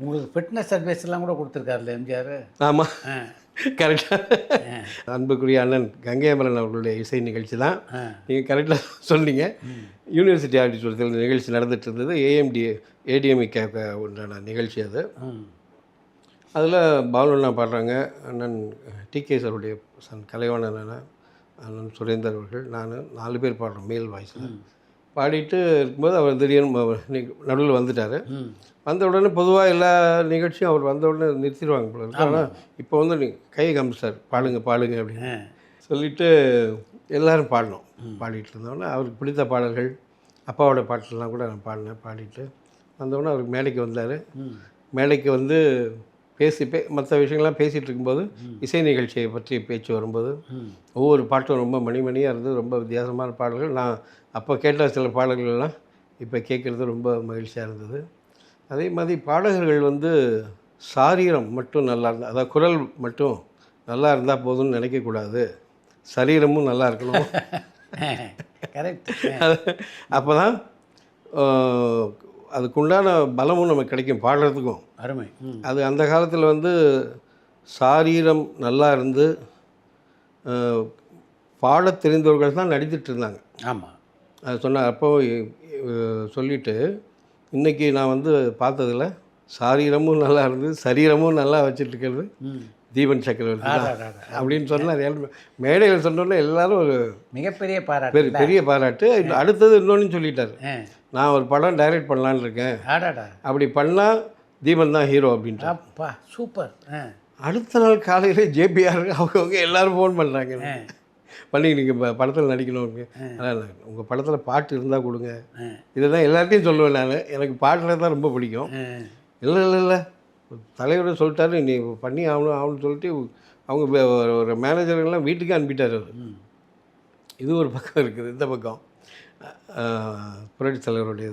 உங்களுக்கு ஃபிட்னஸ் அட்வைஸ்லாம் கூட கொடுத்துருக்காருல்ல எம்ஜிஆர். ஆமாம், ஆ கரெக்டாக. அன்புக்குரிய அண்ணன் கங்கை அமரன் அவர்களுடைய இசை நிகழ்ச்சி தான். ஆ நீங்கள் கரெக்டாக சொன்னீங்க. யூனிவர்சிட்டி ஆடிட்டோரியத்தில் நிகழ்ச்சி நடந்துட்டு இருந்தது. ஏடிஎம்இக்கு உண்டான நிகழ்ச்சி அது. அதில் பாலுண்ணா பாடுறாங்க, அண்ணன் டிகே சாருடைய சன் கலைவாணன் அண்ணன் சுரேந்தர் அவர்கள், நான் 4 பேர் பாடுறோம் மேல் வாய்ஸில். பாடிட்டு இருக்கும்போது அவர் திடீர்னு நடுவில் வந்துட்டார். வந்த உடனே பொதுவாக எல்லா நிகழ்ச்சியும் அவர் வந்த உடனே நிறுத்திடுவாங்க போல இருக்கு. ஆனால் இப்போ வந்து நீ கையை காமிச்சார், பாடுங்க பாடுங்க அப்படின்னு சொல்லிவிட்டு எல்லோரும் பாடினோம். பாடிட்டு இருந்தோடனே அவருக்கு பிடித்த பாடல்கள், அப்பாவோட பாட்டெல்லாம் கூட நான் பாடிட்டு வந்தோடனே அவருக்கு மேடைக்கு வந்தார். மேடைக்கு வந்து மற்ற விஷயங்கள்லாம் பேசிகிட்டு இருக்கும்போது இசை நிகழ்ச்சியை பற்றி பேச்சு வரும்போது ஒவ்வொரு பாட்டும் ரொம்ப மணிமணியாக இருந்தது. ரொம்ப வித்தியாசமான பாடல்கள். நான் அப்போ கேட்ட சில பாடல்கள்லாம் இப்போ கேட்குறது ரொம்ப மகிழ்ச்சியாக இருந்தது. அதே மாதிரி பாடகர்கள் வந்து சாரீரம் மட்டும் நல்லா இருந்தால், அதாவது குரல் மட்டும் நல்லா இருந்தால் போதும்னு நினைக்கக்கூடாது, சரீரமும் நல்லா இருக்கணும். கரெக்ட். அப்போ தான் அதுக்குண்டான பலமும் நமக்கு கிடைக்கும் பாடுறதுக்கும். அருமை. அது அந்த காலத்தில் வந்து சாரீரம் நல்லா இருந்து பாடத் தெரிந்தவர்கள் தான் நடித்துட்டு இருந்தாங்க. ஆமாம், அது சொன்ன அப்போ சொல்லிவிட்டு இன்றைக்கி நான் வந்து பார்த்ததில் சாரீரமும் நல்லா இருந்து சரீரமும் நல்லா வச்சுட்டுருக்கிறது தீபன் சக்கரவர்த்தி தான் அப்படின்னு சொன்னால் மேடையில் சொன்னோன்னே எல்லோரும் ஒரு மிகப்பெரிய பாராட்டு, பெரிய பாராட்டு. அடுத்தது இன்னொன்று சொல்லிட்டார், நான் ஒரு படம் டைரக்ட் பண்ணலான்னு இருக்கேன், அப்படி பண்ணால் தீபன் தான் ஹீரோ அப்படின்ட்டு. அப்பா சூப்பர். அடுத்த நாள் காலையில் ஜேபிஆர் அவங்க எல்லோரும் ஃபோன் பண்ணுறாங்க, பண்ணி நீங்கள் படத்தில் நடிக்கணும், அதான் உங்கள் படத்தில் பாட்டு இருந்தால் கொடுங்க. இதை தான் எல்லாத்தையும் சொல்லுவேன் நான். எனக்கு பாட்டில் தான் ரொம்ப பிடிக்கும். இல்லை தலைவர் சொல்லிட்டாரு, நீ பண்ணி ஆகணும்னு சொல்லிட்டு அவங்க ஒரு மேனேஜர்கள்லாம் வீட்டுக்கே அனுப்பிட்டார் அவர். இது ஒரு பக்கம் இருக்குது. இந்த பக்கம் புரட்சி தலைவருடையது.